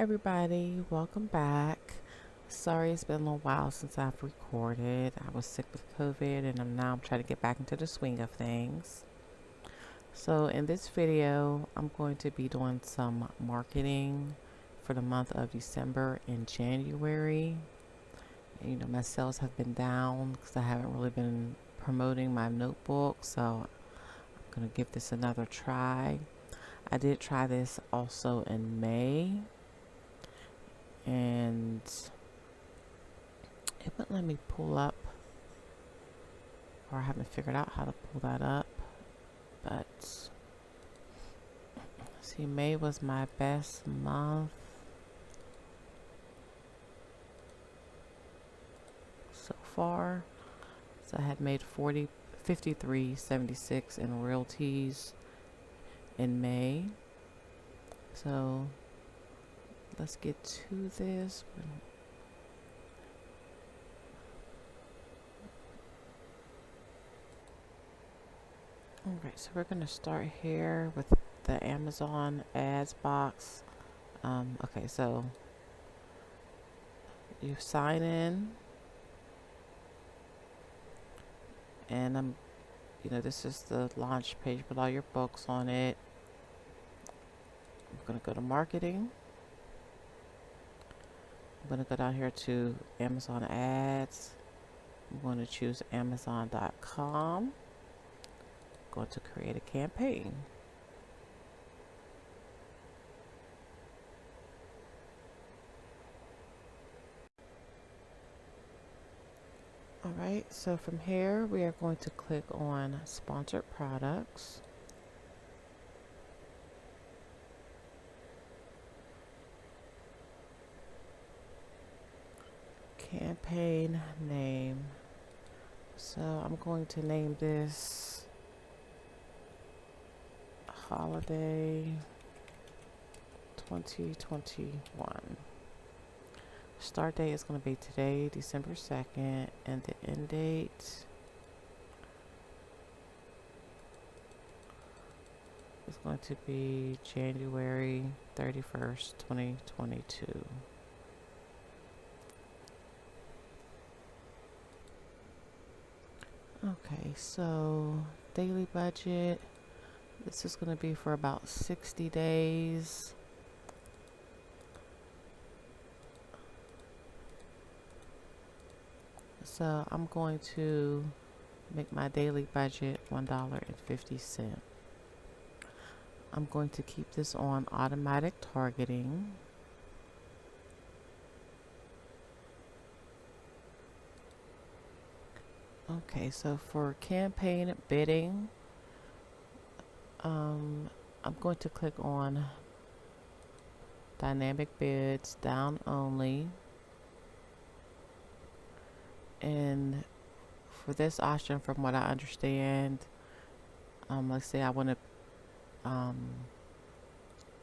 everybody, welcome back. Sorry it's been a little while since I've recorded. I was sick with COVID and I'm trying to get back into the swing of things. So in this video, I'm going to be doing some marketing for the month of December and January. You know, my sales have been down because I haven't really been promoting my notebook, so I'm going to give this another try. I did try this also in May, and it wouldn't let me pull up, or I haven't figured out how to pull that up. But see, May was my best month so far. So I had made $53.76 in royalties in May. So let's get to this. Alright, so we're going to start here with the Amazon ads box. Okay, so you sign in, and this is the launch page with all your books on it. I'm going to go to marketing. I'm going to go down here to Amazon ads. I'm going to choose Amazon.com. I'm going to create a campaign. Alright, so from here we are going to click on sponsored products. Campaign name. So I'm going to name this Holiday 2021. Start date is going to be today, December 2nd, and the end date is going to be January 31st, 2022. Okay, so daily budget, this is going to be for about 60 days. So I'm going to make my daily budget $1.50. I'm going to keep this on automatic targeting. Okay, so for campaign bidding, I'm going to click on dynamic bids down only. And for this option, from what I understand, let's say I want to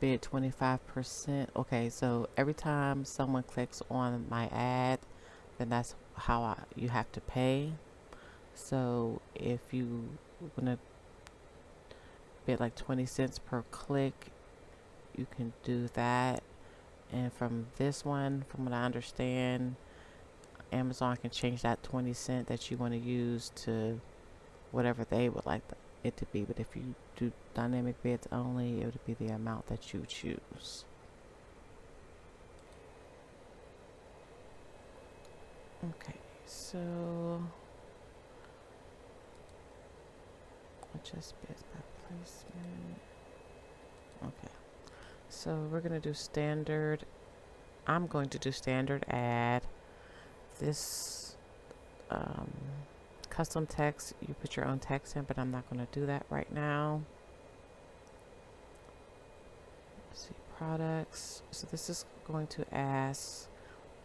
bid 25%. Okay, so every time someone clicks on my ad, then that's how you have to pay. So if you want to bid like 20 cents per click, you can do that. And from this one, from what I understand, Amazon can change that 20 cent that you want to use to whatever they would like it to be. But if you do dynamic bids only, it would be the amount that you choose. Okay, so just bids by placement. Okay, so we're going to do standard. I'm going to do standard ad. This custom text, you put your own text in, but I'm not going to do that right now. Let's see, products. So this is going to ask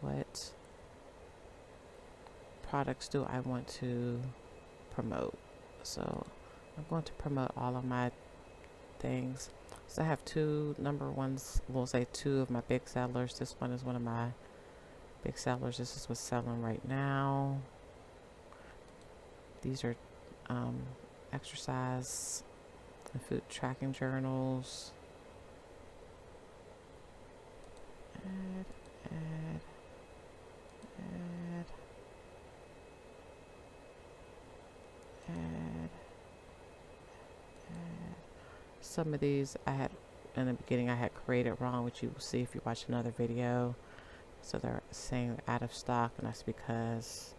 what products do I want to promote. So I'm going to promote all of my things. So I have two number ones, we'll say two of my big sellers. This one is one of my big sellers. This is what's selling right now. These are exercise and food tracking journals. And some of these I had in the beginning I had created wrong, which you will see if you watch another video. So they're saying out of stock, and that's because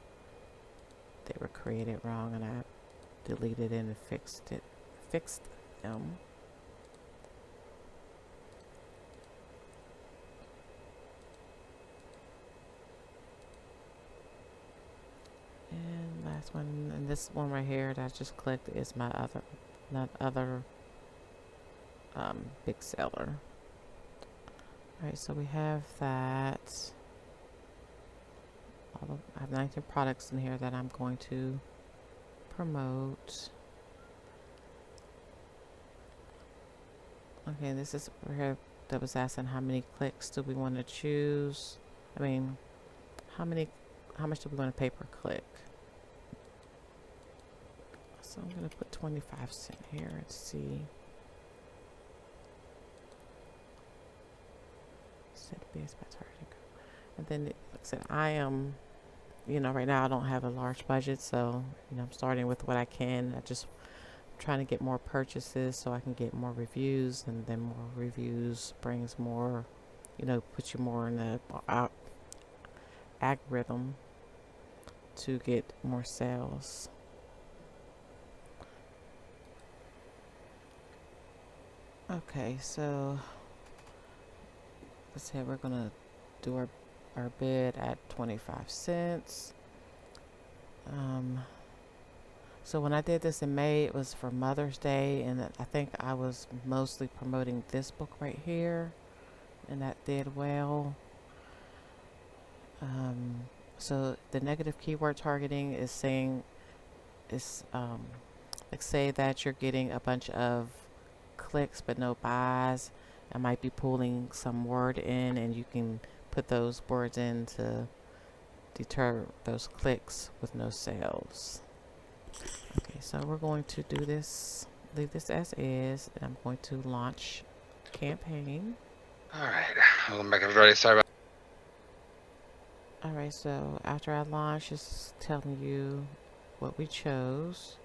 they were created wrong, and I deleted it and fixed them. And last one, and this one right here that I just clicked is my other big seller. Alright, so we have that. I have 19 products in here that I'm going to promote. Okay, this is where that was asking how many clicks do we want to choose. I mean, how much do we want to pay per click? So I'm going to put 25 cents here and see. Set base by targeting. And then, like I said, I am, right now I don't have a large budget, so, I'm starting with what I can. I just trying to get more purchases so I can get more reviews, and then more reviews brings more, puts you more in the algorithm to get more sales. Okay, so let's say we're gonna do our bid at 25 cents. So when I did this in May, it was for Mother's Day, and I think I was mostly promoting this book right here, and that did well. So the negative keyword targeting is saying like say that you're getting a bunch of clicks but no buys. I might be pulling some word in, and you can put those words in to deter those clicks with no sales. Okay, so we're going to do this, leave this as is, and I'm going to launch campaign. Alright, welcome back everybody, sorry about. Alright, so after I launch, it's telling you what we chose.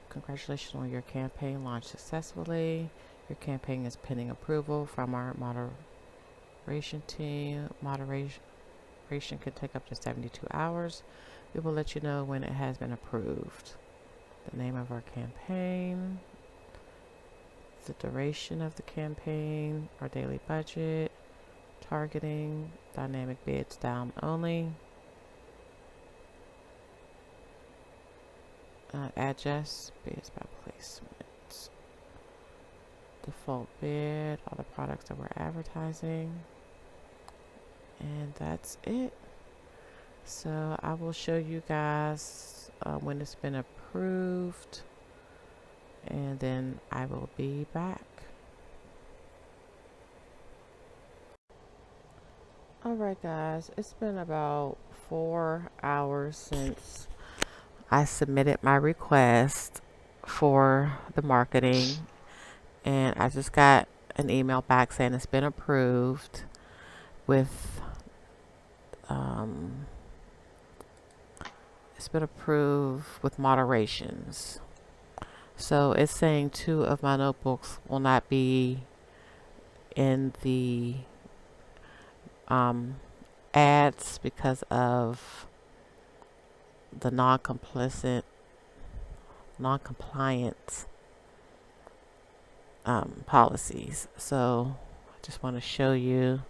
Congratulations on your campaign launched successfully. Your campaign is pending approval from our moderation team. Moderation can take up to 72 hours. We will let you know when it has been approved. The name of our campaign, the duration of the campaign, our daily budget, targeting, dynamic bids down only, adjust bids by placement, default bid, all the products that we're advertising, and that's it. So I will show you guys when it's been approved, and then I will be back. Alright guys, it's been about 4 hours since I submitted my request for the marketing, and I just got an email back saying it's been approved with moderations. So it's saying 2 of my notebooks will not be in the ads because of the non-compliant policies. So I just want to show you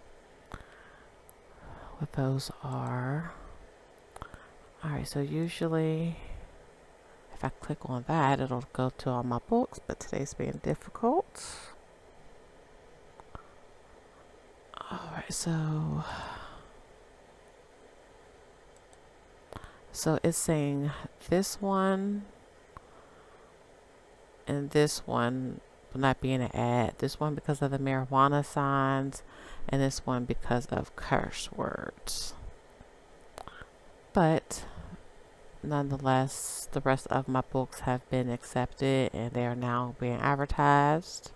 what those are. Alright, so usually if I click on that, it'll go to all my books, but today's being difficult. Alright, so it's saying this one and this one will not be in an ad. This one because of the marijuana signs, and this one because of curse words. But nonetheless, the rest of my books have been accepted, and they are now being advertised.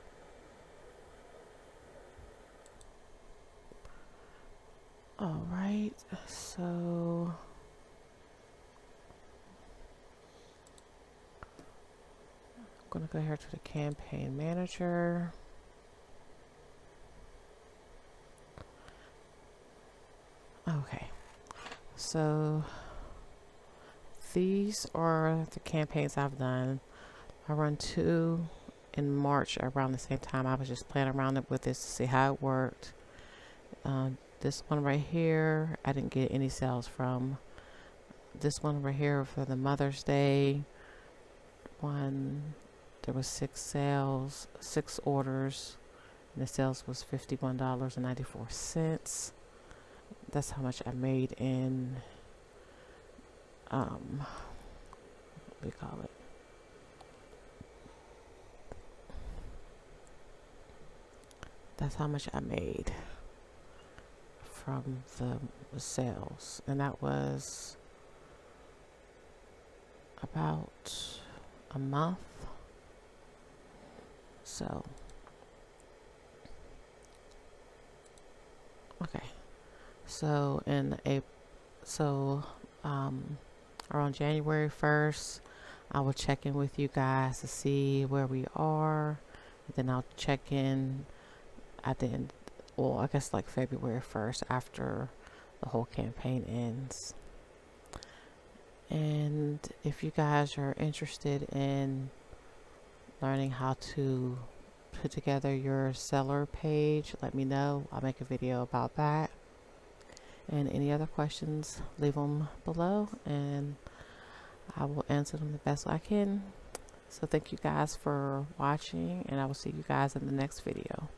Alright, so gonna go here to the campaign manager. Okay, so these are the campaigns I've done. I run 2 in March around the same time. I was just playing around with this to see how it worked. This one right here, I didn't get any sales from. This one right here for the Mother's Day one, there was 6 sales, 6 orders, and the sales was $51.94. That's how much I made in what do you call it? That's how much I made from the sales, and that was about a month. So okay, so around January 1st, I will check in with you guys to see where we are. Then I'll check in at the end, well, I guess like February 1st, after the whole campaign ends. And if you guys are interested in learning how to put together your seller page, let me know. I'll make a video about that. And any other questions, leave them below and I will answer them the best I can. So thank you guys for watching, and I will see you guys in the next video.